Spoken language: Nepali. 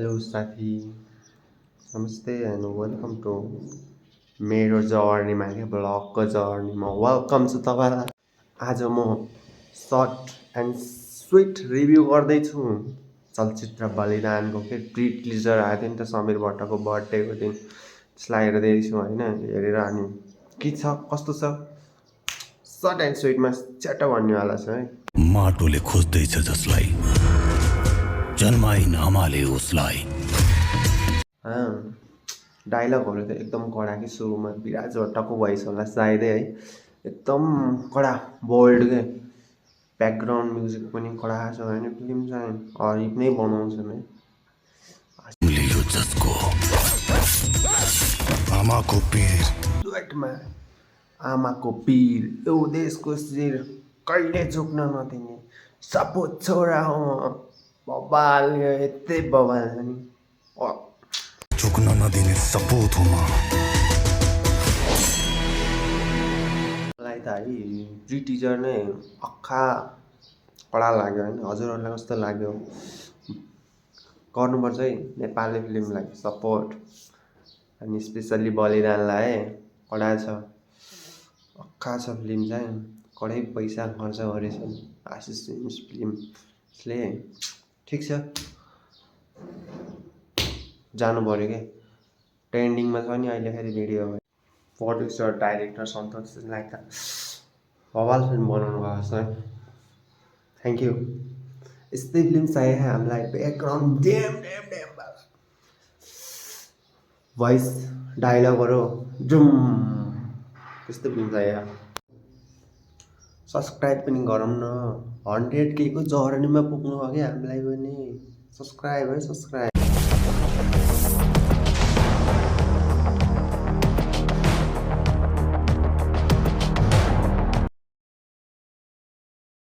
हेलो साथी, नमस्ते एन्ड वेलकम टु मेरो जर्नीमा के ब्लगको जर्नीमा वेलकम छु तपाईँलाई। आज म सर्ट एन्ड स्विट रिभ्यू गर्दैछु चलचित्र बलिदानको के प्री टिजर आएको थियो नि त समीर भट्टको बर्थडेको दिन, त्यसलाई हेर्दैछु होइन। हेरेर अनि के छ कस्तो छ सर्ट एन्ड स्विटमा च्याट्ट भन्नेवाला छ है। माटोले खोज्दैछ जसलाई जन्माइन आमाले उसलाई। डाइलगहरू त एकदम कडा कि सुरुमा विराज भट्टको भोइस होला सायदै है, एकदम कडा बोल्ड के। ब्याकग्राउन्ड म्युजिक पनि कडा छ होइन। फिल्म चाहिँ हरिफ नै बनाउँछन् है। यो जसको आमाको पीर डुएटमा आमाको पीर यो देशको शिर कहिले झुक्न नदिने सपुत छोरा हो म। बबाल यतै बबाल नि झुक्न नदिने सपुत हो म। मलाई त है प्री टिजर नै अक्खा कडा लाग्यो होइन। हजुरहरूलाई कस्तो लाग्यो गर्नुपर्छ है नेपाली फिल्मलाई सपोर्ट, अनि स्पेसल्ली बलिदानलाई है। कडा छ, अक्खा छ फिल्म चाहिँ, कडै पैसा खर्च गरेछन् आशिष फिल्मले। ठिक छ, जानु पऱ्यो क्या। ट्रेन्डिङमा छ नि अहिले फेरि भिडियो। प्रड्युसर डाइरेक्टर सन्तोष लाइक त बवाल फिल्म बनाउनु भएको छ है। Thank you. यस्तै फिल्म चाहियो हामीलाई, ब्याकग्राउन्ड ड्याम भोइस डाइलगहरू जुम, त्यस्तै फिल्म चाहियो। सब्सक्राइब पनि गरौँ न, 100K को जर्नीमा पुग्नु हो कि हामीलाई पनि। सब्सक्राइब है सब्सक्राइब।